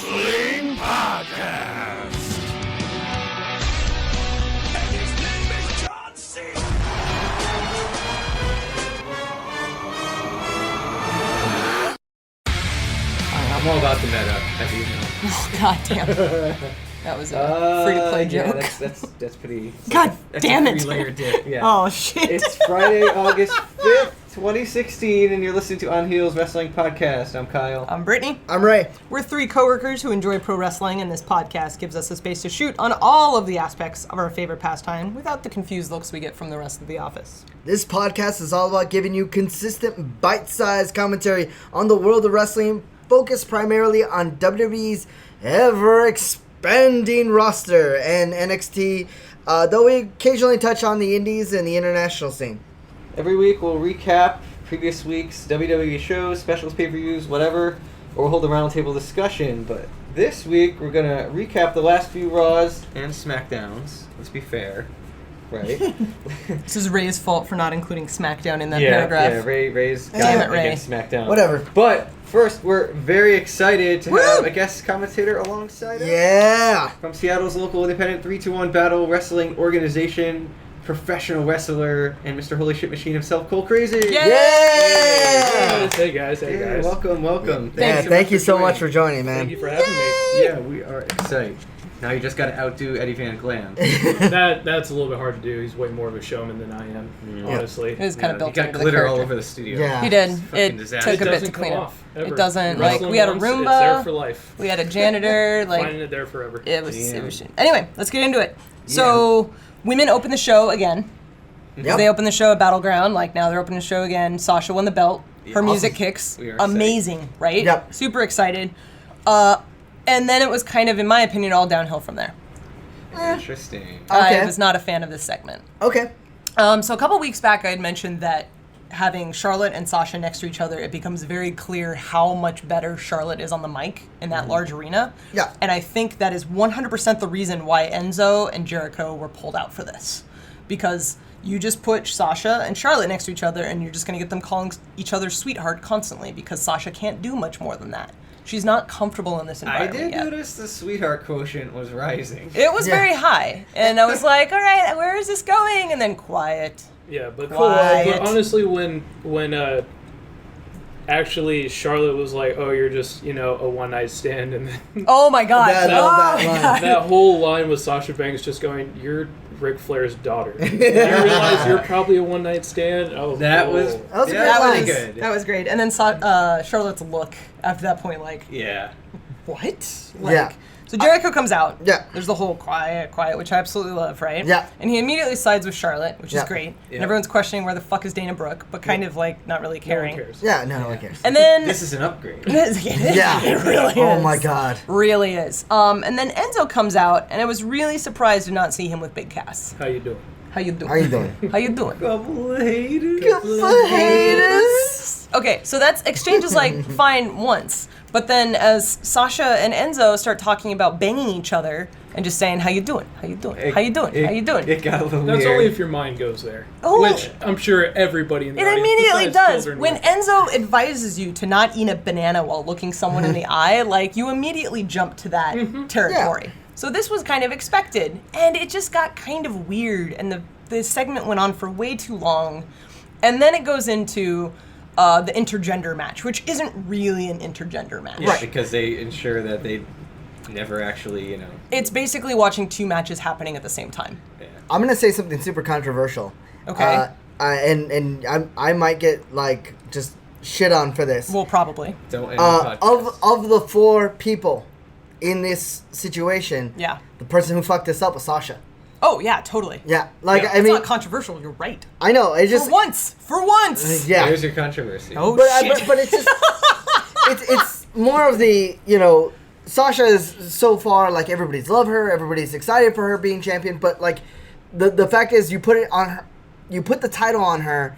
Wrestling Podcast. And his name is John Cena. I'm all about the meta, as you know. Oh, God damn. That was a free-to-play joke. Yeah, that's pretty... God damn it. Three-layer dip, yeah. Oh, shit. It's Friday, August 5th, 2016, and you're listening to On Heels Wrestling Podcast. I'm Kyle. I'm Brittany. I'm Ray. We're three coworkers who enjoy pro wrestling, and this podcast gives us a space to shoot on all of the aspects of our favorite pastime without the confused looks we get from the rest of the office. This podcast is all about giving you consistent, bite-sized commentary on the world of wrestling, focused primarily on WWE's ever-expanding roster and NXT, though we occasionally touch on the indies and the international scene. Every week we'll recap previous week's WWE shows, specials, pay-per-views, whatever, or we'll hold a roundtable discussion. But this week we're going to recap the last few Raws and Smackdowns. Let's be fair, right? This is Ray's fault for not including Smackdown in that paragraph. Yeah, Ray's got Damn it it, Ray. against Smackdown. Whatever. But first, we're very excited to have a guest commentator alongside us. Yeah! From Seattle's local independent 3-2-1 Battle Wrestling Organization, professional wrestler, and Mr. Holy Shit Machine himself, Cole Crazy. Yeah! Hey guys. Welcome. Thank you so much for joining, man. Thank you for having me. Yeah, we are excited. Now you just got to outdo Eddie Van Glam. That's a little bit hard to do. He's way more of a showman than I am, honestly. It was kind of built He got into the glitter character. all over the studio. Yeah. He did. Fucking It disaster. took a It bit doesn't to come clean up. off, ever. It doesn't. Wrestling Like, we had a once, It's there Roomba. for life. We had a janitor. Finding it there forever. It was Damn. shit. Anyway, let's get into it. So, women open the show again. Yep. They opened the show at Battleground. Like, now they're opening the show again. Sasha won the belt. Her music kicks. We are Amazing, right? Yep. Super excited. And then it was kind of, in my opinion, all downhill from there. Interesting. Okay. I was not a fan of this segment. Okay. So a couple weeks back, I had mentioned that having Charlotte and Sasha next to each other, it becomes very clear how much better Charlotte is on the mic in that large arena. Yeah. And I think that is 100% the reason why Enzo and Jericho were pulled out for this. Because you just put Sasha and Charlotte next to each other, and you're just going to get them calling each other sweetheart constantly, because Sasha can't do much more than that. She's not comfortable in this I environment did yet. notice the sweetheart quotiant was rising. It was Yeah. very high. And I was like, all right, where is this going? And then quiet. Yeah, but Quiet. honestly, when actually Charlotte was like, "Oh, you're just a one night stand," and then Oh my God. I love that line. that whole line with Sasha Banks just going, "You're Ric Flair's daughter." You realize you're probably a one night stand. Oh, That whoa. was That was a yeah, great that line. was good. That was great. And then Charlotte's look after that point, like, Yeah. what? Like, Yeah. So Jericho comes out. Yeah. There's the whole quiet, which I absolutely love, right? Yeah. And he immediately sides with Charlotte, which Yeah. is great. Yeah. And everyone's questioning where the fuck is Dana Brooke, but kind of like not really No caring. one cares. Yeah, no one cares. And then This is an upgrade. Yeah. it really is. Oh my God. Really is. And then Enzo comes out, and I was really surprised to not see him with Big Cass. How you doing? How you doing? How you doing? How you doing? Couple of haters. Haters. Okay, so that's exchange is like fine once, but then as Sasha and Enzo start talking about banging each other and just saying, "How you doing? How you doing? How you doing? How you doing?" It got a little That's weird. only if your mind goes there. Oh. Which I'm sure everybody in the It audience immediately besides does. children When will. Enzo advises you to not eat a banana while looking someone in the eye, like, you immediately jump to that territory. So this was kind of expected, and it just got kind of weird, and the segment went on for way too long. And then it goes into the intergender match, which isn't really an intergender match. Yeah, because they ensure that they never actually, It's basically watching two matches happening at the same time. Yeah. I'm gonna say something super controversial. Okay. I might get like just shit on for this. Well, probably. Don't end the podcast. Of the four people in this situation, Yeah. the person who fucked this up was Sasha. Oh, yeah, totally. Yeah, like Yeah. I It's mean, not controversial. You're right. I know it just For once. yeah. There's your controversy. Oh, But, shit. but it's just it's more of the Sasha is so far like everybody's love her, everybody's excited for her being champion, but like the fact is you put it on her, you put the title on her,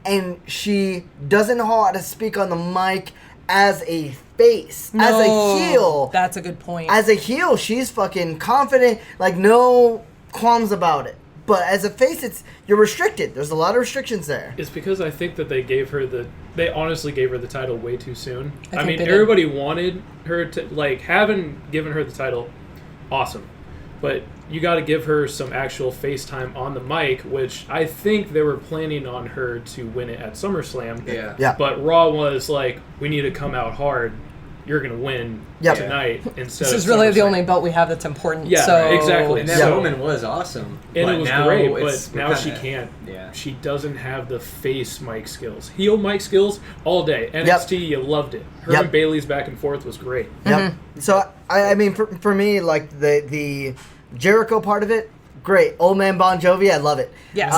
and she doesn't know how to speak on the mic as a face, as a heel. That's a good point. As a heel, she's fucking confident, like no qualms about it. but as a face, you're restricted. There's a lot of restrictions there. It's because I think that they honestly gave her the title way too soon. I think mean, they did. everybody wanted her to, like, having given her the title, awesome. But you got to give her some actual face time on the mic, which I think they were planning on her to win it at SummerSlam. Yeah. But Raw was like, we need to come out hard. You're going to win tonight instead This of is really the SummerSlam. only belt we have that's important. Yeah, so exactly. And that So- woman was awesome. And but it was now great, it's- but we're now she kinda- can't. Yeah. She doesn't have the face mic skills. Heel mic skills all day. NXT, you loved it. Her and Bailey's back and forth was great. Yep. So I mean, for me, like the Jericho part of it, great. Old man Bon Jovi, I love it. Yes.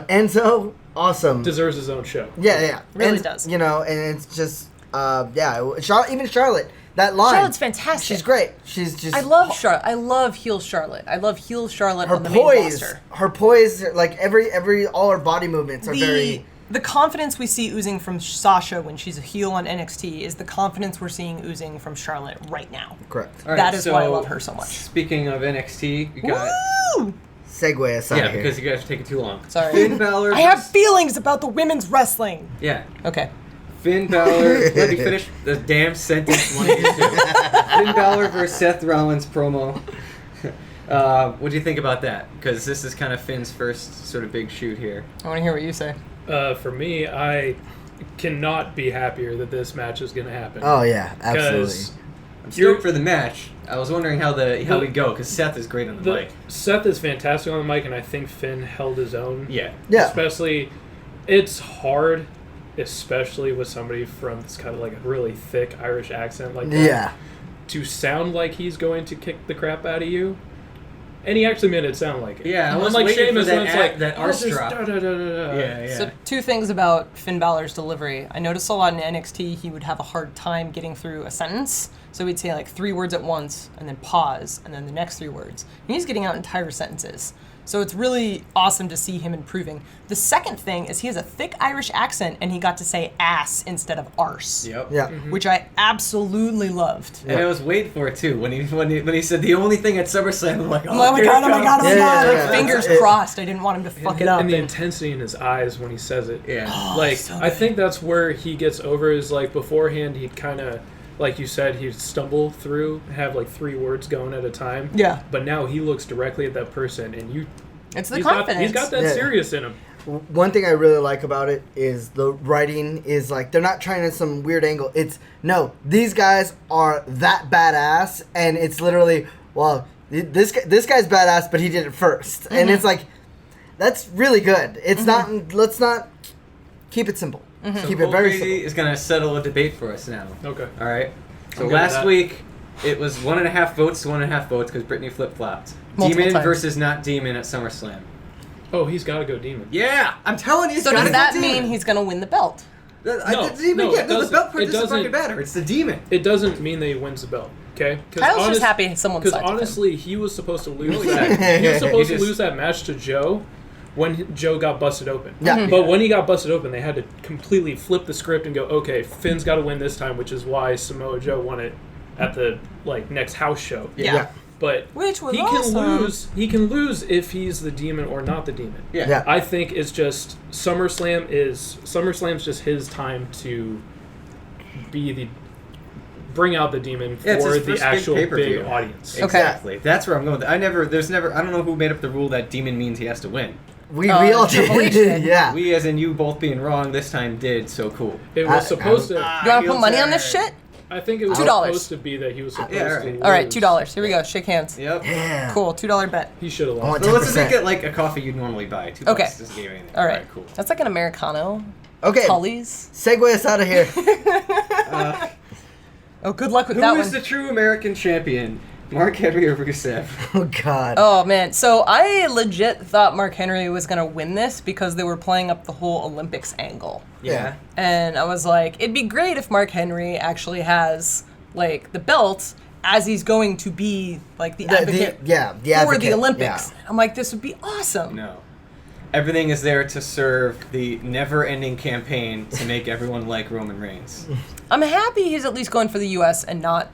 Enzo, awesome. Deserves his own show. Yeah. Really And, does. You know, and it's just even Charlotte. That line. Charlotte's fantastic. She's great. She's just. I love Charlotte. I love heel Charlotte. I love heel Charlotte her on the main poise. roster. Her poise, like every all her body movements are very. The confidence we see oozing from Sasha when she's a heel on NXT is the confidence we're seeing oozing from Charlotte right now. Correct. All right, That is why I so love her so much. Speaking of NXT, you got Woo! Segue us out yeah of here. because you guys are taking too long. Sorry. Finn Balor. I have feelings about the women's wrestling. Yeah. Okay. Finn Balor. Let me finish the damn sentence. One of you two. Finn Balor versus Seth Rollins promo. What do you think about that? Because this is kind of Finn's first sort of big shoot here. I want to hear what you say. For me, I cannot be happier that this match is going to happen. Oh yeah, absolutely. 'Cause I'm stoked for the match. I was wondering how we'd go because Seth is great on the mic. Seth is fantastic on the mic, and I think Finn held his own. Yeah. Yeah. Especially, it's hard, especially with somebody from this kind of like a really thick Irish accent like that. Yeah. To sound like he's going to kick the crap out of you. And he actually made it sound like it. Yeah, I was Unlike waiting for Sheamus, that when it's act- like, that oh, arse just drop. da-da-da-da-da. Yeah. So 2 things about Finn Balor's delivery. I noticed a lot in NXT he would have a hard time getting through a sentence. So he'd say like 3 words at once and then pause and then the next 3 words. And he's getting out entire sentences. So it's really awesome to see him improving. The second thing is he has a thick Irish accent and he got to say ass instead of arse. Yep. Yeah. Which I absolutely loved. And I was waiting for it too when he said the only thing at SummerSlam. I'm like, Oh my here god, it oh my god, oh my comes. god. Yeah, Like, yeah, fingers yeah. crossed. I didn't want him to fuck it up. And the intensity in his eyes when he says it. Yeah. Like, so I good. think that's where he gets over is, like, beforehand he'd kind of, like you said, he'd stumble through, have, like, 3 words going at a time. Yeah. But now he looks directly at that person, and It's the he's confidence. he's got that Yeah. serious in him. One thing I really like about it is the writing is like they're not trying to some weird angle. It's no, these guys are that badass, and it's literally this guy's badass, but he did it 1st, and it's like that's really good. It's not. Let's not keep it simple. Keep it very Cole simple. is going to settle a debate for us now. Okay. All right. So I'm good with last that. week it was 1.5 votes to 1.5 votes because Brittany flip flopped. Multiple Demon times. versus not Demon at SummerSlam. Oh, he's got to go Demon. Yeah, I'm telling you. It's So gotta does be that Demon. mean he's going to win the belt? No, the Demon, it the belt doesn't- part it doesn't fucking doesn't- matter. It's the Demon. It doesn't mean that he wins the belt, okay? Kyle's just happy someone's Because side with him. honestly, he was supposed to lose No, that. He was supposed He to just- lose that match to Joe when Joe got busted open. Yeah. But when he got busted open, they had to completely flip the script and go, okay, Finn's got to win this time, which is why Samoa Joe won it at the next house show. Yeah. But Which was he awesome. can lose. He can lose if he's the Demon or not the Demon. Yeah. I think it's just SummerSlam's just his time to bring out the Demon Yeah, it's for his the first actual big big pay-per-view. audience. Okay. Exactly. That's where I'm going. I don't know who made up the rule that Demon means he has to win. We all Triple H did. did. Yeah. We, as in you both being wrong this time, did. So cool. It was supposed to. You want to put money on this shit? I think it was $2. supposed to be that he was supposed Yeah, to alright. lose. All right, $2. Here we go. Shake hands. Yep. Yeah. Cool. $2 bet. He should have I want lost. So let's 10%. make it like a coffee you'd normally buy. $2 Okay. doesn't give you anything. All right. Cool. That's like an Americano. Okay. Tully's. Segue us out of here. Oh, good luck with Who that is one. the true American champion? Mark Henry or Rusev? Oh God. Oh man, so I legit thought Mark Henry was gonna win this because they were playing up the whole Olympics angle. Yeah. And I was like, it'd be great if Mark Henry actually has like the belt as he's going to be like the advocate the for advocate, the Olympics. yeah. I'm like, this would be awesome. No. Everything is there to serve the never-ending campaign to make everyone like Roman Reigns. I'm happy he's at least going for the U.S. and not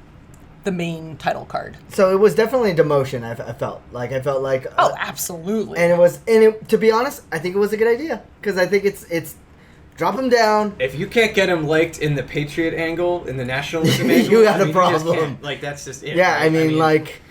the main title card. So it was definitely a demotion. I felt like Oh, absolutely. and to be honest, I think it was a good idea because I think it's drop him down. If you can't get him liked in the Patriot angle, in the nationalism angle, You got a just problem. can't. Like that's just it. Yeah, right? I mean, like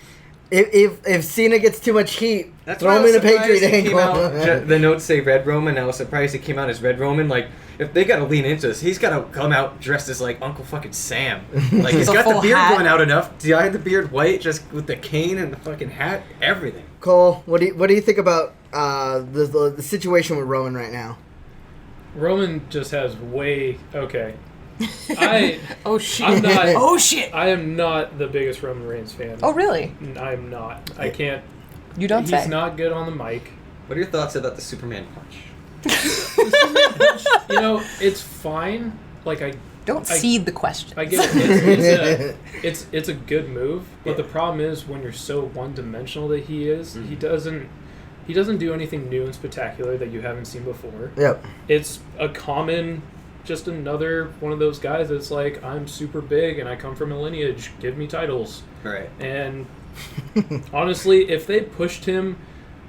if Cena gets too much heat, throw him in a Patriot angle. The notes say Red Roman. I was surprised he came out as Red Roman. Like, if they got to lean into this, he's got to come out dressed as like Uncle fucking Sam. Like he's The got the full beard hat. going out enough. Dye the beard white, just with the cane and the fucking hat, everything. Cole, what do you think about the situation with Roman right now? Roman just has okay. Oh shit. I'm not. Oh shit. I am not the biggest Roman Reigns fan. Oh really? I am not. I can't. You don't He's say. not good on the mic. What are your thoughts about the Superman punch? You know, it's fine. Like Don't cede the question. I get it. It's a good move, but the problem is when you're so one-dimensional that he is, he doesn't do anything new and spectacular that you haven't seen before. Yep. It's a common, just another one of those guys that's like, I'm super big and I come from a lineage. Give me titles. Right. And honestly, if they pushed him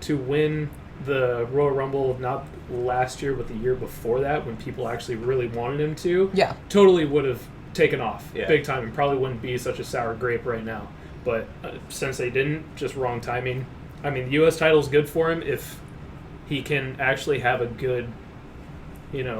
to win the Royal Rumble not last year but the year before that, when people actually really wanted him to, Yeah. totally would have taken off Yeah. big time and probably wouldn't be such a sour grape right now. But since they didn't, just wrong timing. I mean, the U.S. title's good for him if he can actually have a good, Idea.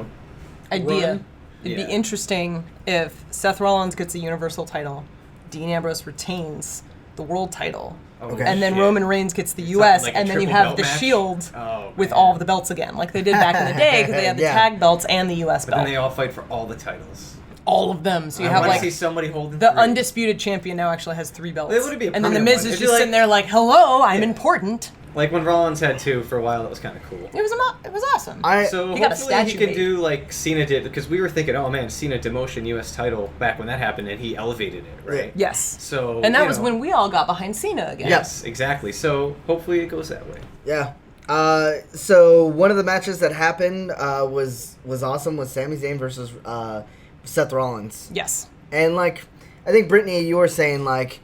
run. It'd Yeah. be interesting if Seth Rollins gets a Universal title, Dean Ambrose retains the world title, Okay. and then Shit. Roman Reigns gets the U.S., like a and then you triple have belt the match? Shield Oh, with man. all of the belts again, like they did back in the day, because they had the Yeah. tag belts and the U.S. But belt. then they all fight for all the titles. All of them. So you I have want to like see somebody holding the three. undisputed champion now actually has 3 belts. It would be a and then the permanent Miz one. is It'd just be sitting like- there like, hello, I'm Yeah. important. Like when Rollins had 2 for a while, that was kind of cool. It was awesome. So He got a hopefully he statue can made. do like Cena did, because we were thinking, oh man, Cena demotion U.S. title back when that happened, and he elevated it, right? Yes. So And that you was know, when we all got behind Cena again. Yes, exactly. So hopefully it goes that way. Yeah. So one of the matches that happened was awesome, was Sami Zayn versus Seth Rollins. Yes. And like, I think Brittany, you were saying like,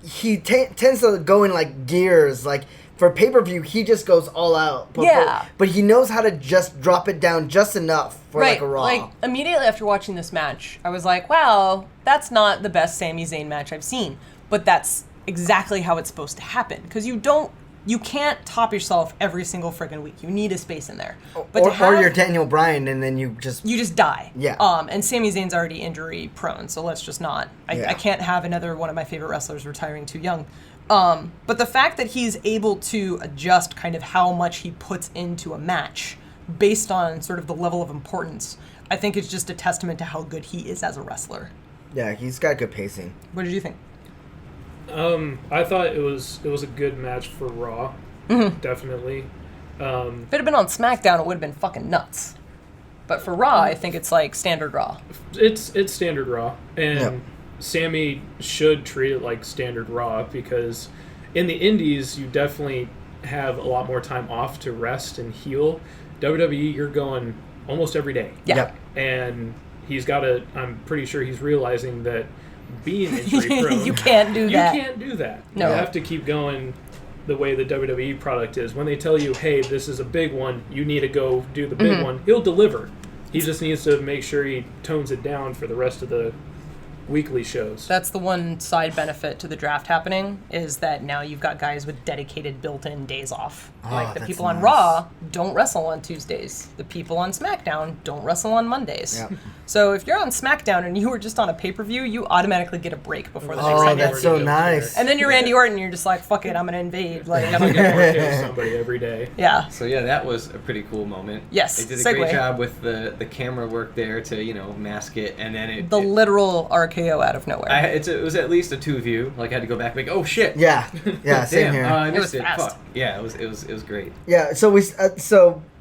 he tends to go in like gears. Like for pay-per-view, he just goes all out. Yeah. But he knows how to just drop it down just enough for like a Raw. Like immediately after watching this match, I was like, wow, that's not the best Sami Zayn match I've seen. But that's exactly how it's supposed to happen. Because you can't top yourself every single friggin' week. You need a space in there. But or you're Daniel Bryan and then you just die. Yeah. And Sami Zayn's already injury prone, so let's just not. Yeah. I can't have another one of my favorite wrestlers retiring too young. But the fact that he's able to adjust kind of how much he puts into a match based on sort of the level of importance, I think it's just a testament to how good he is as a wrestler. yeah, he's got good pacing. What did you think? I thought it was a good match for Raw, definitely. If it had been on SmackDown, it would have been fucking nuts. But for Raw, I think it's like standard Raw. It's standard Raw, and Yep. Sammy should treat it like standard Raw, because in the Indies you definitely have a lot more time off to rest and heal. WWE, you're going almost every day. Yeah. Yep. And I'm pretty sure he's realizing that being injury prone, You can't do that. You can't do that. No. You have to keep going the way the WWE product is. When they tell you, hey, this is a big one, you need to go do the big one, he'll deliver. He just needs to make sure he tones it down for the rest of the weekly shows. That's the one side benefit to the draft happening, is that now you've got guys with dedicated built-in days off. Like the that's people on nice. Raw don't wrestle on Tuesdays. The people on SmackDown don't wrestle on Mondays. Yeah. So if you're on SmackDown and you were just on a pay-per-view, you automatically get a break before the next Oh, segment. that's so nice. And then you're Randy Orton, and you're just like, fuck it, I'm gonna invade. Like, I'm gonna work with somebody every day. yeah. So yeah, that was a pretty cool moment. Yes, They did a segue. great job with the camera work there to mask it, and then The literal RKO out of nowhere. it was at least a 2 view. Like I had to go back, like, oh shit. Yeah. Yeah. Same Damn, here. I It missed was it. fast. Fuck. Yeah, it was great. Yeah,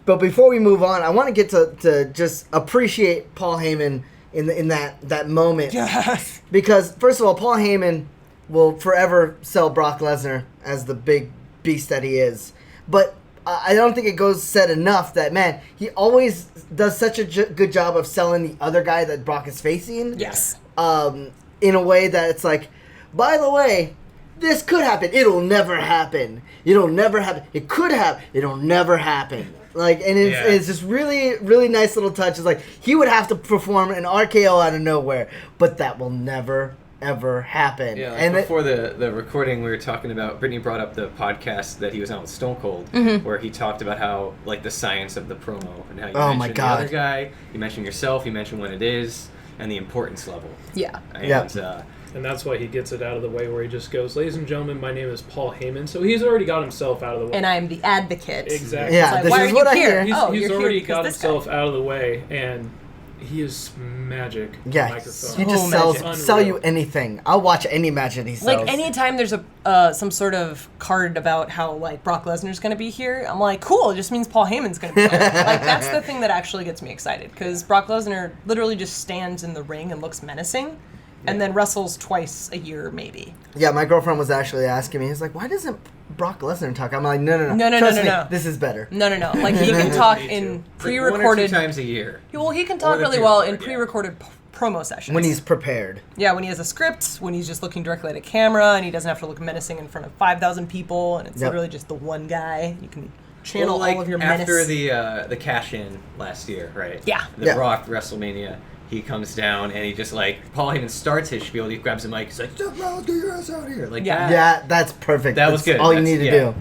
but before we move on, I want to get to just appreciate Paul Heyman in that moment. Yes. Because first of all, Paul Heyman will forever sell Brock Lesnar as the big beast that he is. But I don't think it goes said enough that, man, he always does such a good job of selling the other guy that Brock is facing. Yes. In a way that it's like, by the way, this could happen. It'll never happen. It'll never happen. It could happen. It'll never happen. Like, and it's just really, really nice little touch. It's like, he would have to perform an RKO out of nowhere, but that will never, ever happen. Yeah, like and before the recording, we were talking about, Brittany brought up the podcast that he was on with Stone Cold, where he talked about how, like, the science of the promo, and how you Oh, my mentioned God. the other guy, you mentioned yourself, you mentioned when it is, and the importance level. Yeah. And, And that's why he gets it out of the way, where he just goes, "Ladies and gentlemen, my name is Paul Heyman." So he's already got himself out of the way. And I'm the advocate. Exactly. Yeah, Like, this why is are what you I here? hear. Oh, He's you're here already because got this himself guy. out of the way, and he is magic on the Yeah, microphone. he just magic. sell you anything. I'll watch any match that he sells. Like, anytime there's a some sort of card about how, like, Brock Lesnar's going to be here, I'm like, cool, it just means Paul Heyman's going to be there. Like, that's the thing that actually gets me excited, because Brock Lesnar literally just stands in the ring and looks menacing, and then wrestles twice a year, maybe. Yeah, my girlfriend was actually asking me. He's like, "Why doesn't Brock Lesnar talk?" I'm like, "No. No, Trust no, me, no. this is better." No. Like, he can talk Me in too. Like, 1 or 2 pre-recorded... times a year. Well, he can Or talk the really well in pre-recorded, yeah. pre-recorded promo sessions. When he's prepared. Yeah, when he has a script, when he's just looking directly at a camera, and he doesn't have to look menacing in front of 5,000 people, and it's Yep. literally just the one guy. You can channel Well, like, all of your after menace. the cash-in last year, right? Yeah. The Yeah. Raw WrestleMania, he comes down and he just, like, Paul Heyman starts his spiel, he grabs the mic, he's like, "Stop, Rollins, get your ass out of here." Like, Yeah. Yeah, that's perfect. That was That's good. all you That's- need to yeah. do.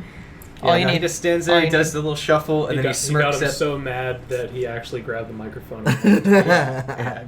All you no, need- He just stands all there, you he does the little shuffle, and He then got, he he got smirks him at... so mad that he actually grabbed the microphone.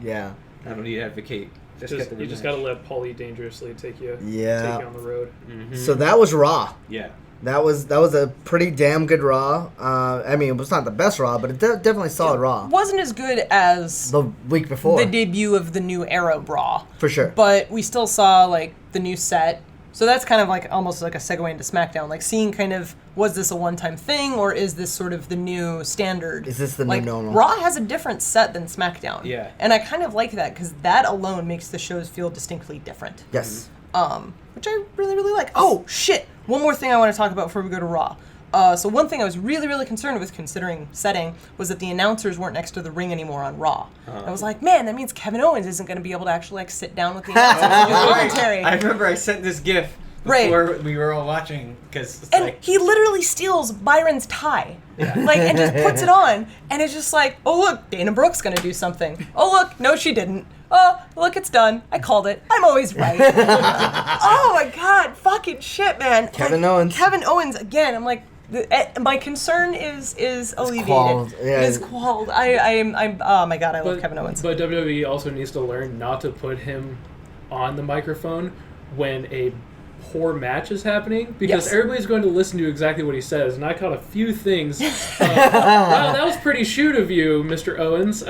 Yeah. I don't need to advocate. Just get the You just rematch. got to let Paulie dangerously take you on the road. So that was Raw. Yeah. That was a pretty damn good Raw. I mean, it was not the best Raw, but it definitely solid Raw. Wasn't as good as The week before, the debut of the new era Raw, for sure. but we still saw, like, the new set. So that's kind of like almost like a segue into SmackDown, like seeing kind of, was this a one-time thing, or is this sort of the new standard? Is this the new like, normal? Raw has a different set than SmackDown. Yeah. And I kind of like that, because that alone makes the shows feel distinctly different. Yes. Which I really, really like. Oh, shit! One more thing I want to talk about before we go to Raw. So one thing I was really, really concerned with, considering setting, was that the announcers weren't next to the ring anymore on Raw. I was like, man, that means Kevin Owens isn't going to be able to actually, like, sit down with the announcers and do commentary. I remember I sent this GIF Right. before we were all watching, because it's And like... he literally steals Byron's tie, like, and just puts it on, and it's just like, oh look, Dana Brooke's gonna do something. Oh look, no, she didn't. Oh, look, it's done. I called it. I'm always right. Oh my god, fucking shit, man. Kevin Like, Owens. Kevin Owens again. I'm like, my concern is alleviated. quelled, yeah. Is quelled. I'm. Oh my god, I love Kevin Owens. But WWE also needs to learn not to put him on the microphone when a poor match is happening, because Yes. everybody's going to listen to exactly what he says, and I caught a few things. Wow, that was pretty shoot of you, Mr. Owens.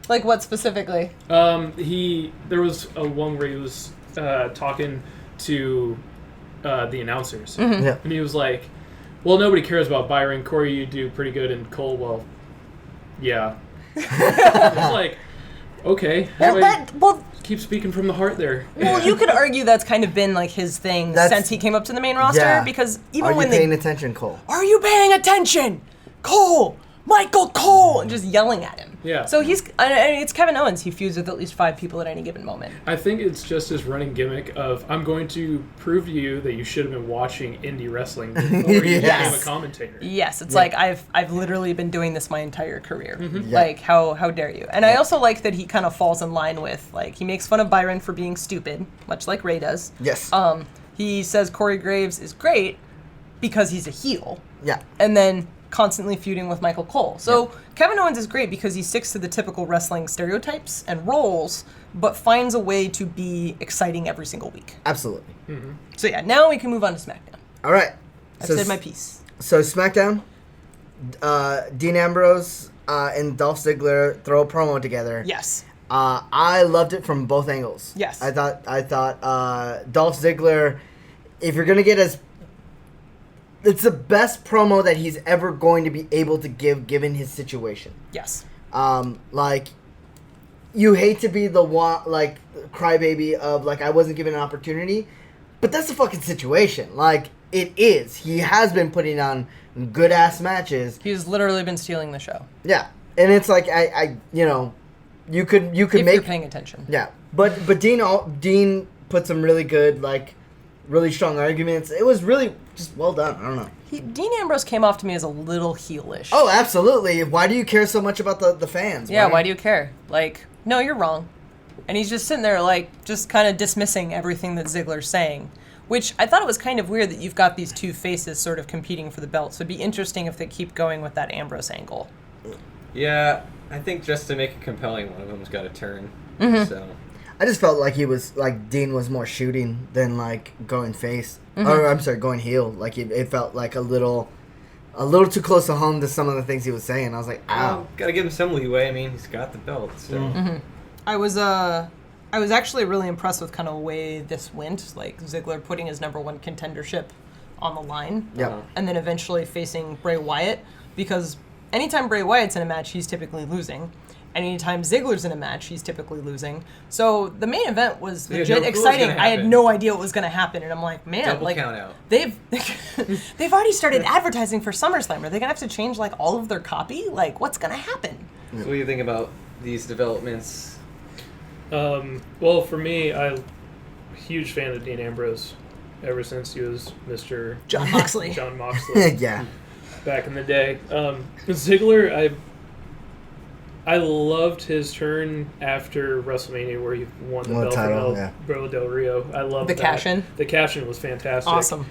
Like what specifically? There was a one where he was talking to the announcers, Yeah. and he was like, "Well, nobody cares about Byron. Corey, you do pretty good, and Cole, well, yeah." It's like, okay, Well, keep speaking from the heart there. Well, you could argue that's kind of been like his thing since he came up to the main roster, Yeah. because Are even you when paying attention, Cole? are you paying attention, Cole, Michael Cole, and just yelling at him. Yeah. So it's Kevin Owens. He feuds with at least 5 people at any given moment. I think it's just his running gimmick of, I'm going to prove to you that you should have been watching indie wrestling before you became Yes. a commentator. Yes, it's like I've literally been doing this my entire career. Yeah. Like how dare you? And I also like that he kind of falls in line with, like, he makes fun of Byron for being stupid, much like Ray does. Yes. He says Corey Graves is great because he's a heel. Yeah. And then constantly feuding with Michael Cole. So Kevin Owens is great because he sticks to the typical wrestling stereotypes and roles, but finds a way to be exciting every single week. Absolutely. So yeah, now we can move on to SmackDown. All right. I've said my piece. So SmackDown, Dean Ambrose and Dolph Ziggler throw a promo together. Yes. I loved it from both angles. Yes. I thought Dolph Ziggler, if you're gonna get it's the best promo that he's ever going to be able to give, given his situation. Yes. Like, you hate to be the one, like, crybaby of, like, I wasn't given an opportunity, but that's the fucking situation. Like, it is. He has been putting on good ass matches. He's literally been stealing the show. Yeah, and it's like you could If make you're paying attention. yeah, but Dean put some really good, like, really strong arguments. It was really just well done. I don't know. Dean Ambrose came off to me as a little heelish. Oh, absolutely. Why do you care so much about the fans? Yeah, why do you care? Like, no, you're wrong. And he's just sitting there, like, just kind of dismissing everything that Ziggler's saying. Which, I thought it was kind of weird that you've got these two faces sort of competing for the belt. So it'd be interesting if they keep going with that Ambrose angle. Yeah, I think just to make it compelling, one of them's got to turn. So I just felt like he was, like, Dean was more shooting than, like, going face. Or, I'm sorry, going heel. Like, it felt like a little too close to home to some of the things he was saying. I was like, ow. Gotta give him some leeway. I mean, he's got the belt, so. I was actually really impressed with kind of the way this went. Like, Ziggler putting his number one contendership on the line. Yeah. And then eventually facing Bray Wyatt. Because anytime Bray Wyatt's in a match, he's typically losing. And anytime Ziggler's in a match, he's typically losing. So the main event was legit exciting. I had no idea what was going to happen, and I'm like, man, Double like count out. they've already started advertising for SummerSlam. Are they going to have to change like all of their copy? Like, what's going to happen? So what do you think about these developments? Well, for me, I'm a huge fan of Dean Ambrose ever since he was Mr. John Moxley. John Moxley. Yeah. Back in the day. Ziggler, I loved his turn after WrestleMania where he won the belt title, from Bro Del Rio. I love The that. cash-in? The cash-in was fantastic. Awesome.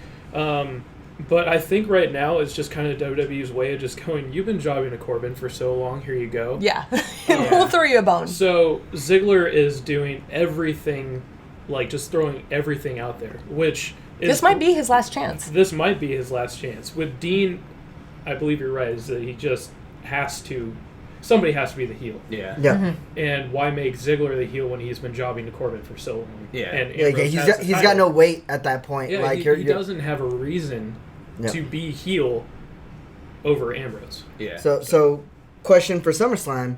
But I think right now it's just kind of WWE's way of just going, you've been jobbing to Corbin for so long, here you go. Yeah. We'll throw you a bone. So Ziggler is doing everything, like just throwing everything out there, which is... This might be his last chance. This might be his last chance. With Dean, I believe you're right, is that he just has to... Somebody has to be the heel. Yeah. Yeah. And why make Ziggler the heel when he's been jobbing to Corbin for so long? Yeah. And Yeah, Ambrose he's got no weight at that point. Yeah, like he doesn't have a reason to be heel over Ambrose. Yeah. So question for SummerSlam: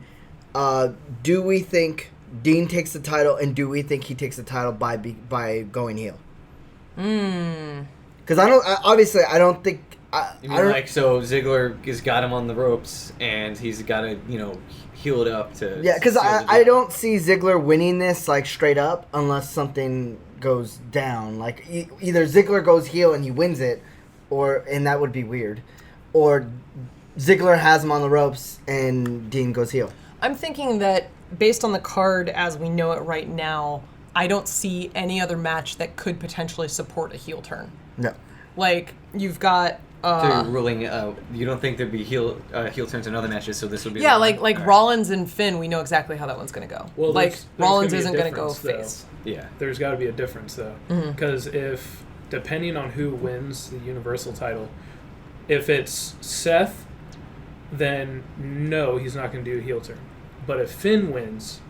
do we think Dean takes the title, and do we think he takes the title by going heel? Because I don't think. You mean like, so Ziggler has got him on the ropes, and he's got to, heal it up to... Yeah, because seal the I deal. don't see Ziggler winning this, like, straight up, unless something goes down. Like, either Ziggler goes heel and he wins it, and that would be weird, or Ziggler has him on the ropes and Dean goes heel. I'm thinking that based on the card as we know it right now, I don't see any other match that could potentially support a heel turn. No. Like, you've got... So you're ruling, you don't think there'd be heel turns in other matches, so this would be... Yeah, the one? like All right. Rollins and Finn, we know exactly how that one's going to go. Well, like, there's Rollins gonna be a isn't going to go difference, face. Yeah. There's got to be a difference, though. Because if, depending on who wins the Universal title, if it's Seth, then no, he's not going to do a heel turn. But if Finn wins,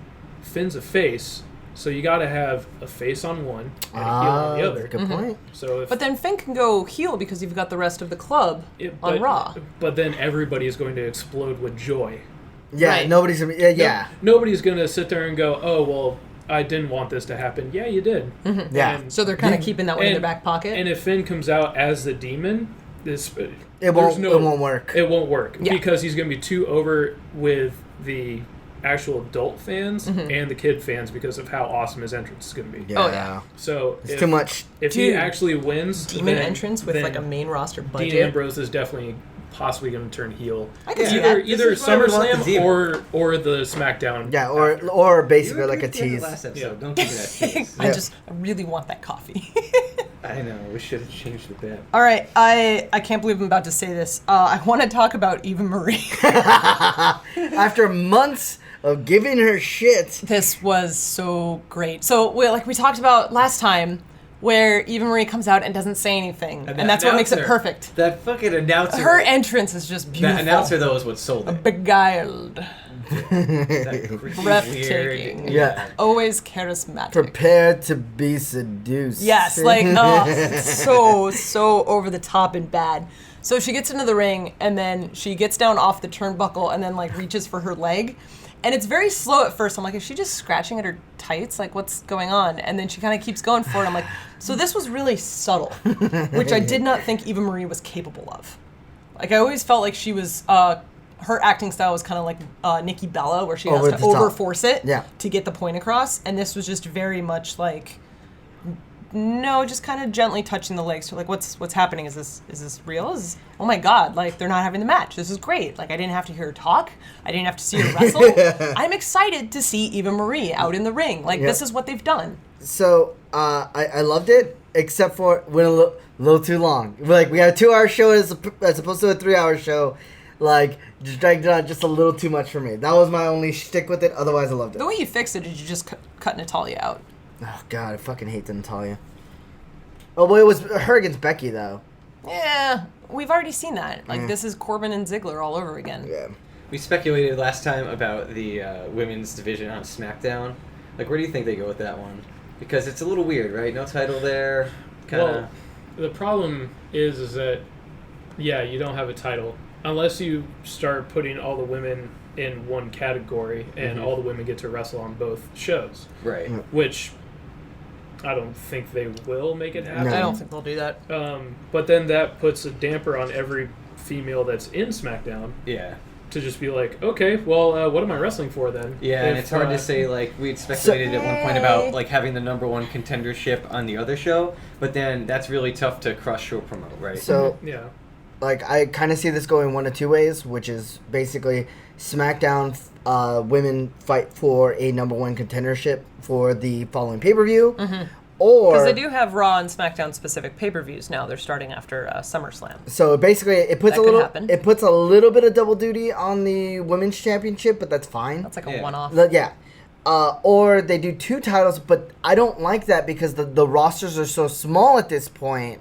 Finn's a face, so you got to have a face on one and a heel on the other. Good point. So if But then Finn can go heel because you've got the rest of the club on Raw. But then everybody is going to explode with joy. Yeah, Right. nobody's gonna. Yeah. Nobody's going to sit there and go, oh, well, I didn't want this to happen. Yeah, you did. Yeah. And, So they're kind of keeping that one in their back pocket. and if Finn comes out as the demon, It won't work. It won't work Yeah. because he's going to be too over with the actual adult fans and the kid fans because of how awesome his entrance is going to be. Yeah. Oh, yeah. So It's too much. If he Dude, actually wins, Demon then, entrance with then like a main roster budget. Dean Ambrose is definitely possibly going to turn heel. I can see that. Either This is why we want the SummerSlam Demon. or the SmackDown. Yeah, after. or You basically like a agreed to that tease. last episode. Yeah. Don't give me that tease. I really want that coffee. I know. We should have changed the bet. All right, I can't believe I'm about to say this. I want to talk about Eva Marie. After months of giving her shit. This was so great. So, we talked about last time, where Eva Marie comes out and doesn't say anything, and that's what makes it announcer- perfect. That fucking announcer. Her entrance is just beautiful. That announcer, though, is what sold it. Beguiled, That creepy, breathtaking, weird- Yeah. always charismatic. Prepare to be seduced. Yes, so over the top and bad. So she gets into the ring, and then she gets down off the turnbuckle, and then reaches for her leg. And it's very slow at first. I'm like, is she just scratching at her tights? Like, what's going on? And then she kind of keeps going for it. I'm like, so this was really subtle, which I did not think Eva Marie was capable of. Like, I always felt like she was, her acting style was kind of like Nikki Bella, where she has Over to the top. overforce it Yeah. to get the point across. And this was just very much like no, just kind of gently touching the legs. So like, what's happening? Is this real? Oh my god! Like they're not having the match. This is great. Like I didn't have to hear her talk. I didn't have to see her wrestle. I'm excited to see Eva Marie out in the ring. Like this is what they've done. So I loved it, except for it went a little too long. Like we had a 2-hour show as opposed to a 3-hour show. Like just dragged it on just a little too much for me. That was my only shtick with it. Otherwise, I loved it. The way you fixed it is you just cut Natalya out. Oh god, I fucking hate the Natalya. Oh well, it was her against Becky though. Yeah, we've already seen that. Like this is Corbin and Ziggler all over again. Yeah. We speculated last time about the women's division on SmackDown. Like, where do you think they go with that one? Because it's a little weird, right? No title there. Well, the problem is that, yeah, you don't have a title. Unless you start putting all the women in one category and all the women get to wrestle on both shows. Right. Which I don't think they will make it happen. No. I don't think they'll do that. But then that puts a damper on every female that's in SmackDown Yeah. to just be like, okay, well, what am I wrestling for then? Yeah, and it's hard to say, like, we'd speculated at one point about, like, having the #1 contendership on the other show, but then that's really tough to cross-show promote, right? So Yeah. like I kind of see this going one of two ways, which is basically SmackDown women fight for a #1 contendership for the following pay-per-view, or Because they do have Raw and SmackDown specific pay-per-views now. They're starting after SummerSlam. so basically it puts That a could little happen. it puts a little bit of double duty on the women's championship, but that's fine. That's like a Yeah. one-off. Yeah. Or they do 2 titles, but I don't like that because the rosters are so small at this point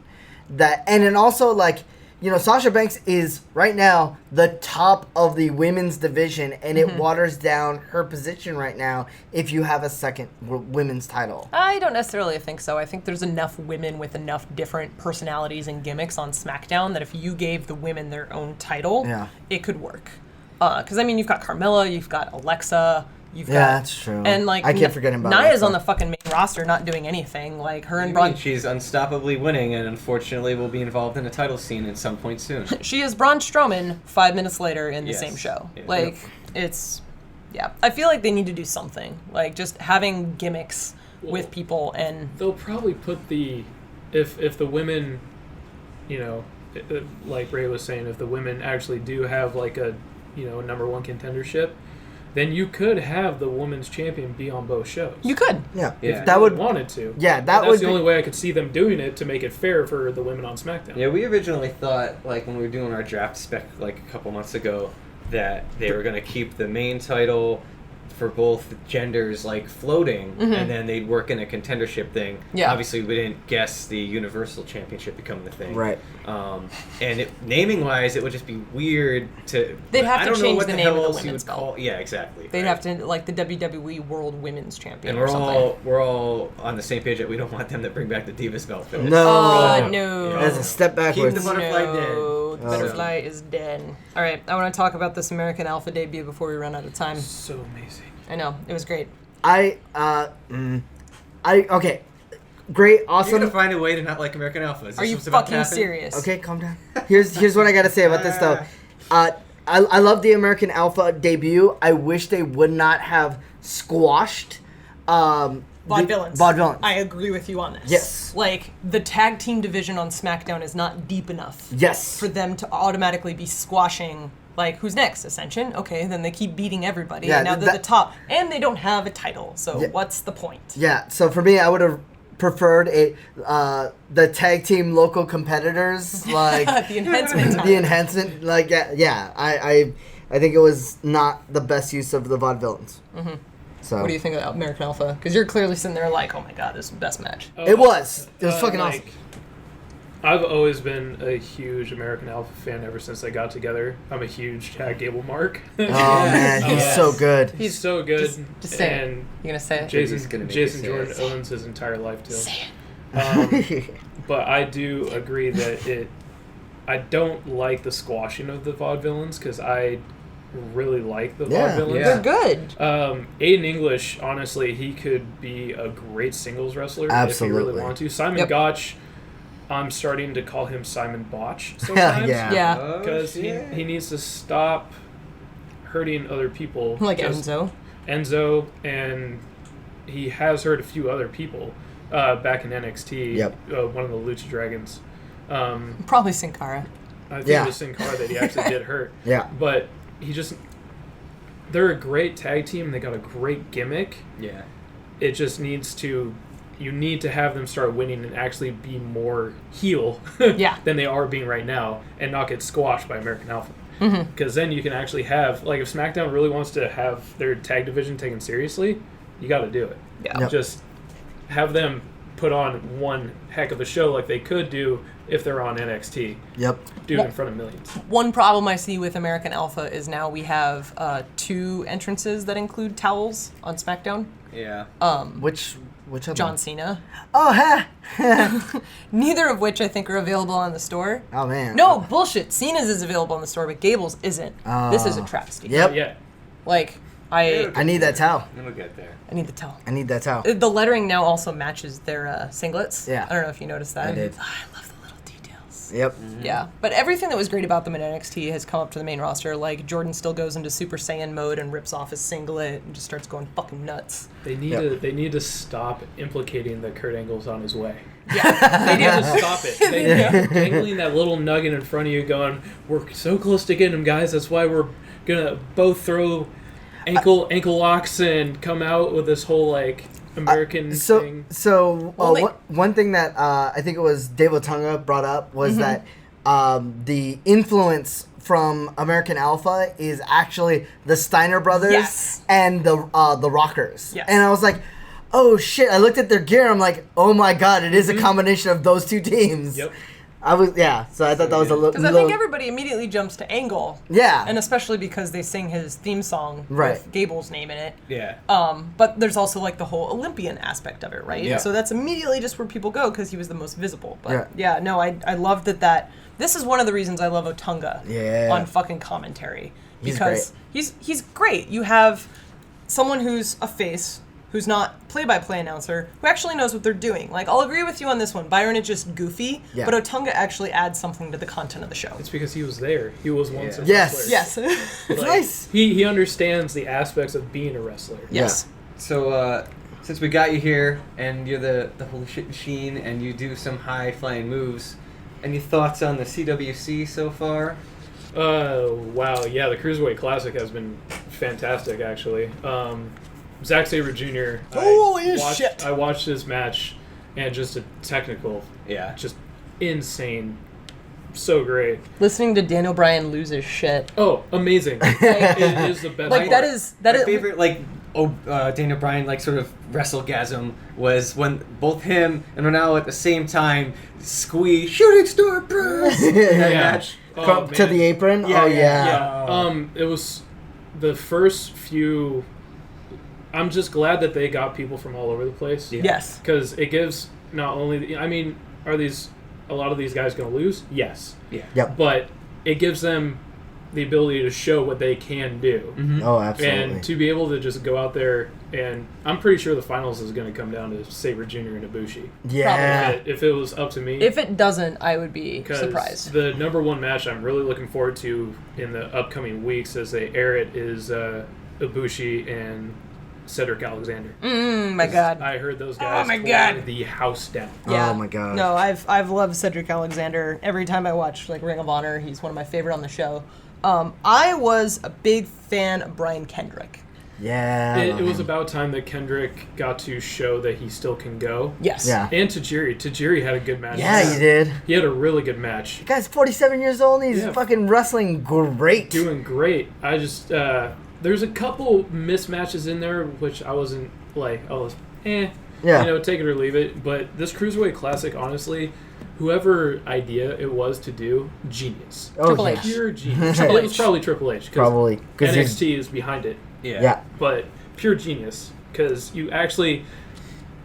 that, and then also like, you know, Sasha Banks is right now the top of the women's division, and it waters down her position right now if you have a second women's title. I don't necessarily think so. I think there's enough women with enough different personalities and gimmicks on SmackDown that if you gave the women their own title, Yeah. it could work. Because, I mean, you've got Carmella, you've got Alexa, you've got... Yeah, that's true. And, like, I can't forget about Nia's Alexa. on the fucking main roster not doing anything. Like, her What do and you Braun... mean? She's unstoppably winning and unfortunately will be involved in a title scene at some point soon. She is Braun Strowman 5 minutes later in the Yes. same show. Yeah. Like, it's... Yeah. I feel like they need to do something. Like, just having gimmicks with people and... They'll probably put the... If the women, you know, like Ray was saying, if the women actually do have, like, a, you know, #1 contendership, then you could have the women's champion be on both shows. You could. Yeah. Yeah. That would wanted to. Yeah, that That's would the be- only way I could see them doing it to make it fair for the women on SmackDown. Yeah, we originally thought, like, when we were doing our draft spec, like, a couple months ago, that they were going to keep the main title for both genders, like, floating, and then they'd work in a contendership thing. Yeah. Obviously, we didn't guess the Universal Championship becoming the thing. Right. And naming-wise, it would just be weird to... They'd have I to don't know change what the the name hell of the else you women's would belt. call... Yeah, exactly. They'd right. have to, like, the WWE World Women's Champion And or something. we're all on the same page that we don't want them to bring back the Divas belt. Phil. No. No. That's a step Keep backwards. the butterfly No, dead. the butterfly is dead. All right, I want to talk about this American Alpha debut before we run out of time. So amazing. I know, it was great. Okay. Great, You're awesome. gonna find a way to not like American Alpha. Is Are this you what's about to fucking happen? serious? Okay, calm down. Here's what I gotta say about this though. I love the American Alpha debut. I wish they would not have squashed Vaudevillains. Vaudevillains. I agree with you on this. Yes. Like, the tag team division on SmackDown is not deep enough Yes. for them to automatically be squashing, like, who's next? Ascension? Okay, then they keep beating everybody, Yeah, and now they're that- the top. And they don't have a title, so Yeah. what's the point? Yeah. So for me, I would have preferred the tag team local competitors like The enhancement time. the enhancement. Like yeah. I think it was not the best use of the Vaudevillains. Mm-hmm. So What do you think of American Alpha? Because you're clearly sitting there like, oh my god, this is the best match. It was fucking awesome. I've always been a huge American Alpha fan ever since they got together. I'm a huge Chad Gable mark. Oh man, he's Yes. so good. He's so good. Just say it. and You gonna say it? He's gonna make Jason you say Jordan it. owns his entire life too. Say it. But I do agree that I don't like the squashing of the Vaudevillains because I really like the Yeah. Vaudevillains. Yeah. They're good. Aiden English, honestly, he could be a great singles wrestler if he Absolutely. really wanted to. Simon Yep. Gotch, I'm starting to call him Simon Botch sometimes. Yeah. Yeah. Oh, Because shit. he needs to stop hurting other people. Like Just Enzo. Enzo, and he has hurt a few other people. back in NXT. Yep. One of the Lucha Dragons. Probably Sin Cara. I think Yeah. it was Sin Cara that he actually did hurt. Yeah. But they're a great tag team. They got a great gimmick. Yeah. It just needs to, you need to have them start winning and actually be more heel Yeah. than they are being right now and not get squashed by American Alpha. Mm-hmm. Because then you can actually have, like, if SmackDown really wants to have their tag division taken seriously, you got to do it. Yeah. Yep. Just have them put on one heck of a show like they could do if they're on NXT. Yep. Do it Well- in front of millions. One problem I see with American Alpha is now we have 2 entrances that include towels on SmackDown. Yeah. Which other John one? Cena. Oh, ha! Neither of which I think are available on the store. Oh, man. No, bullshit. Cena's is available on the store, but Gable's isn't. This is a travesty. Yep. Yeah. Like, I I need that towel. We'll get there. need the towel. I need that towel. The lettering now also matches their singlets. Yeah. I don't know if you noticed that. I did. I love the little details. Yep. Yeah, but everything that was great about them in NXT has come up to the main roster. Like, Jordan still goes into Super Saiyan mode and rips off his singlet and just starts going fucking nuts. They need to stop implicating that Kurt Angle's on his way. Yeah, They need to stop it. They dangling that little nugget in front of you going, we're so close to getting him, guys. That's why we're going to both throw ankle locks and come out with this whole, like, American thing. So Well, like- one thing that I think it was Dave Otunga brought up was Mm-hmm. that the influence from American Alpha is actually the Steiner brothers Yes. and the Rockers. Yes. And I was like, oh shit! I looked at their gear. I'm like, oh my god! It is Mm-hmm. a combination of those 2 teams. Yep. So I thought that was a little. because I think everybody immediately jumps to Angle. Yeah. And especially because they sing his theme song Right. with Gable's name in it. Yeah. But there's also like the whole Olympian aspect of it, right? Yeah. So that's immediately just where people go because he was the most visible. But Yeah. no, I love that. This is one of the reasons I love Otunga Yeah. on fucking commentary He's because he's great. You have someone who's a face, who's not play-by-play announcer, who actually knows what they're doing. Like, I'll agree with you on this one. Byron is just goofy, Yeah. but Otunga actually adds something to the content of the show. It's because he was there. He was once a Yes. wrestler. Yes. It's Like, nice. He understands the aspects of being a wrestler. Yes. So, since we got you here, and you're the holy shit machine, and you do some high-flying moves, any thoughts on the CWC so far? Wow. Yeah, the Cruiserweight Classic has been fantastic, actually. Zack Sabre Jr. Holy shit. I watched his match, and just a technical, Yeah. just insane. So great. Listening to Daniel Bryan lose his shit. Oh, amazing. It is the best Like, part. that My is favorite, like, Daniel Bryan, like, sort of wrestlegasm was when both him and Ronaldo at the same time squeeze shooting star press in that Yeah. match. Oh, to man. the apron. Yeah, Oh yeah, Yeah. It was the first few. I'm just glad that they got people from all over the place. Yeah. Yes. Because it gives not only. I mean, are a lot of these guys going to lose? Yes. Yeah. Yep. But it gives them the ability to show what they can do. Mhm. Oh, absolutely. And to be able to just go out there, and I'm pretty sure the finals is going to come down to Sabre Jr. and Ibushi. yeah. If it was up to me. If it doesn't, I would be 'Cause surprised. the number one match I'm really looking forward to in the upcoming weeks as they air it is Ibushi and Cedric Alexander. My God. I heard those guys my tore God. the house down. Yeah. Oh my God. No, I've loved Cedric Alexander. Every time I watch like Ring of Honor, he's one of my favorite on the show. I was a big fan of Brian Kendrick. Yeah. I It love was him. about time that Kendrick got to show that he still can go. Yes. Yeah. And Tajiri had a good match. Yeah, you did. He had a really good match. The guy's 47 years old and he's Yeah. fucking wrestling great. Doing great. I just there's a couple mismatches in there which I wasn't like I was Yeah. take it or leave it. But this Cruiserweight Classic, honestly, whoever idea it was to do, genius. Oh, Triple yeah. H. Pure genius. Triple It was H. probably Triple H. 'Cause Probably. 'Cause he's- NXT is behind it. Yeah. But pure genius. Because you actually,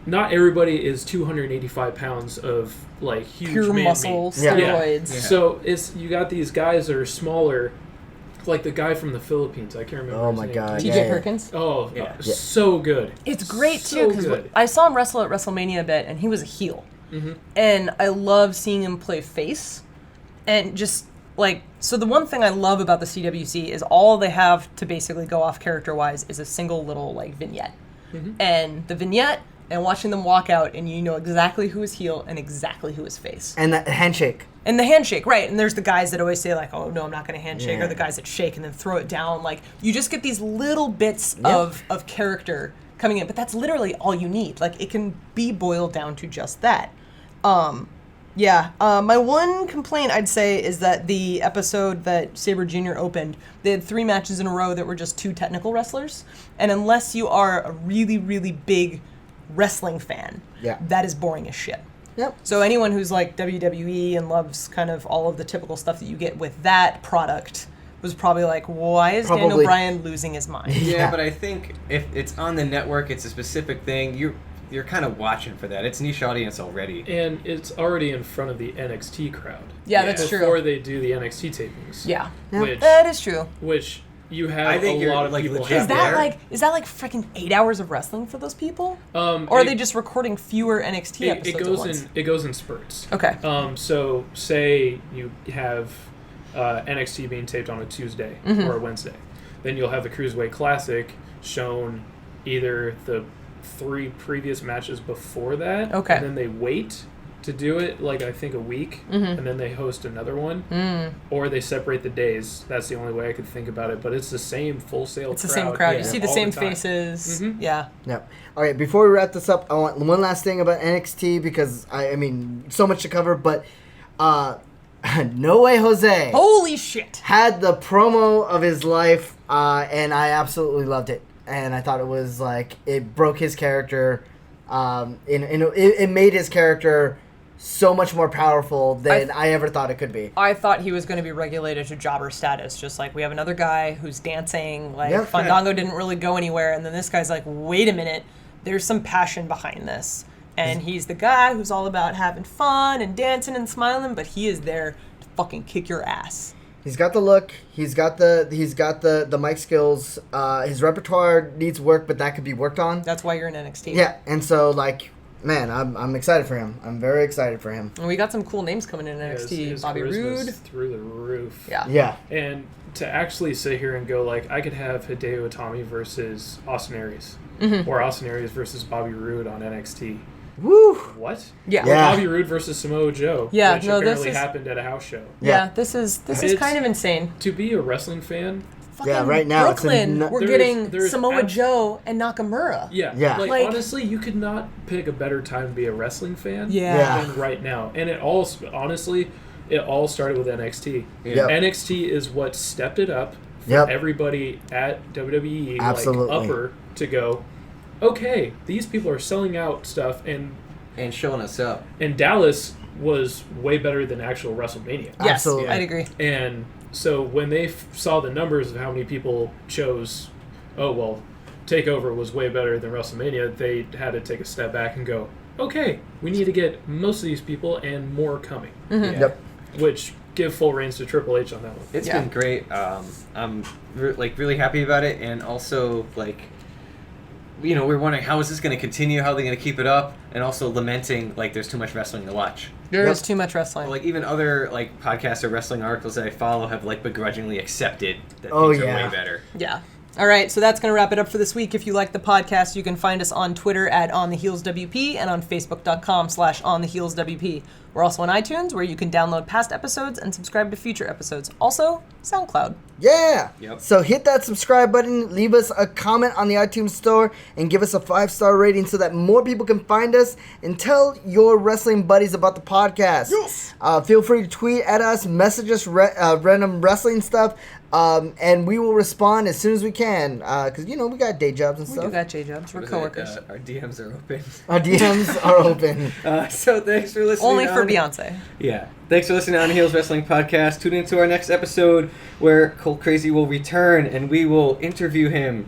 not everybody is 285 pounds of like huge Pure man muscle, meat. Yeah. steroids. Yeah. So you got these guys that are smaller, like the guy from the Philippines. I can't remember. Oh his my name. God. TJ Yeah. Perkins. Oh, Yeah. so good. It's great So too because good. I saw him wrestle at WrestleMania a bit, and he was a heel, and I love seeing him play face, and just like so. The one thing I love about the CWC is all they have to basically go off character wise is a single little like vignette, and the vignette and watching them walk out, and you know exactly who is heel and exactly who is face. And that handshake. And the handshake, right. And there's the guys that always say, like, oh, no, I'm not going to handshake, Yeah. or the guys that shake and then throw it down. Like, you just get these little bits Yeah. of character coming in. But that's literally all you need. Like, it can be boiled down to just that. My one complaint, I'd say, is that the episode that Sabre Jr. opened, they had 3 matches in a row that were just 2 technical wrestlers. And unless you are a really, really big wrestling fan, Yeah. that is boring as shit. Yep. So anyone who's like WWE and loves kind of all of the typical stuff that you get with that product was probably like, why is Daniel Probably. Bryan losing his mind? Yeah, Yeah. but I think if it's on the network, it's a specific thing. You're kind of watching for that. It's niche audience already. And it's already in front of the NXT crowd. Yeah, that's true. Before they do the NXT tapings. Yeah, Which that is true. you have I think a you're, lot of like, people legit have there. Is that like freaking 8 hours of wrestling for those people? Or are they just recording fewer NXT episodes at once? it goes in spurts. Okay. So say you have NXT being taped on a Tuesday Mm-hmm. or a Wednesday, then you'll have the Cruiserweight Classic shown either the 3 previous matches before that, Okay. and then they wait to do it, like I think a week, Mm-hmm. and then they host another one, or they separate the days. That's the only way I could think about it, but it's the same Full Sail crowd. It's the same crowd. You yeah, see the all same time. faces. Mhm. Yeah. Yep. All right, before we wrap this up, I want one last thing about NXT because, I mean, so much to cover, but No Way Jose Holy shit. had the promo of his life, and I absolutely loved it. And I thought it was, like, it broke his character. It made his character so much more powerful than I ever thought it could be. I thought he was going to be regulated to jobber status. Just like we have another guy who's dancing. Like Yeah. Fandango didn't really go anywhere. And then this guy's like, wait a minute. There's some passion behind this. And he's the guy who's all about having fun and dancing and smiling. But he is there to fucking kick your ass. He's got the look. He's got the mic skills. His repertoire needs work, but that could be worked on. That's why you're in NXT. Yeah, and so, like, man, I'm excited for him. I'm very excited for him. And we got some cool names coming in His- NXT. his Bobby charisma's Roode. through the roof. Yeah. Yeah. And to actually sit here and go, like, I could have Hideo Itami versus Austin Aries. Mm-hmm. Or Austin Aries versus Bobby Roode on NXT. Woo! What? Yeah. Or Yeah. Bobby Roode versus Samoa Joe. Yeah, Which no, this apparently is- happened at a house show. Yeah, this is It's- kind of insane. To be a wrestling fan, Yeah, Fucking right now it's a Brooklyn, nu- we're There's- getting there's Samoa abs- Joe and Nakamura. yeah. Yeah. Like- honestly, you could not pick a better time to be a wrestling fan Yeah. than right now. And it all started with NXT. Yep. NXT is what stepped it up for Yep. everybody at WWE, Absolutely. like upper, to go, okay, these people are selling out stuff, and showing us up. Dallas was way better than actual WrestleMania. Yes, Absolutely. I'd agree. And so when they saw the numbers of how many people chose, oh, well, TakeOver was way better than WrestleMania, they had to take a step back and go, okay, we need to get most of these people and more coming. Mm-hmm. Yeah. Yep. Which give full reins to Triple H on that one. It's Yeah. been great. I'm really happy about it, and also we're wondering how is this going to continue? How are they going to keep it up? And also lamenting there's too much wrestling to watch. There Yep. is too much wrestling. Even other podcasts or wrestling articles that I follow have begrudgingly accepted that Oh, things yeah. are way better. Yeah. All right, so that's going to wrap it up for this week. If you like the podcast, you can find us on Twitter at OnTheHeelsWP and on Facebook.com/OnTheHeelsWP. We're also on iTunes, where you can download past episodes and subscribe to future episodes. Also, SoundCloud. Yeah. Yep. So hit that subscribe button, leave us a comment on the iTunes store, and give us a 5-star rating so that more people can find us, and tell your wrestling buddies about the podcast. Yes. Feel free to tweet at us, message us random wrestling stuff, and we will respond as soon as we can. Because, we got day jobs and We stuff. do got J-Jobs. We're What is it? coworkers. Our DMs are open. Our DMs are open. So thanks for listening. Only for on- Beyonce. Yeah. Thanks for listening on the Heels Wrestling Podcast. Tune into our next episode where Cole Crazy will return and we will interview him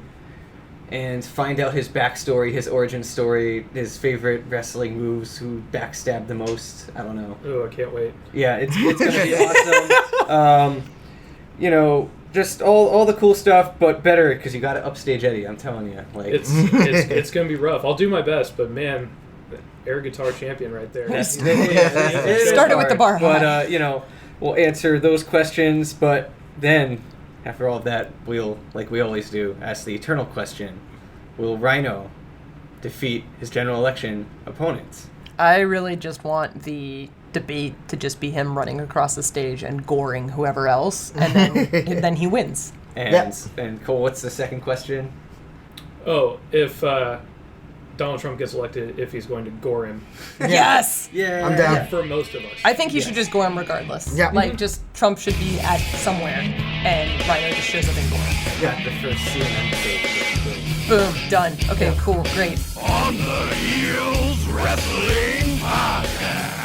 and find out his backstory, his origin story, his favorite wrestling moves, who backstabbed the most. I don't know. Oh, I can't wait. Yeah, it's going to be awesome. Just all the cool stuff, but better because you got to upstage Eddie, I'm telling you. It's going to be rough. I'll do my best, but man, air guitar champion right there. It Started with the bar high. But, we'll answer those questions, but then, after all of that, we'll, like we always do, ask the eternal question. Will Rhino defeat his general election opponents. I really just want the debate to just be him running across the stage and goring whoever else, and then he wins. And Cole, what's the second question? Oh, if Donald Trump gets elected, if he's going to gore him. Yes! Yeah, I'm down. For most of us. I think he should just gore him regardless. Yeah. Like, just Trump should be at somewhere, and Rhino just shows up and gore him. Got the first CNN page. Boom, done. Okay, cool, great. On the Heels Wrestling Podcast.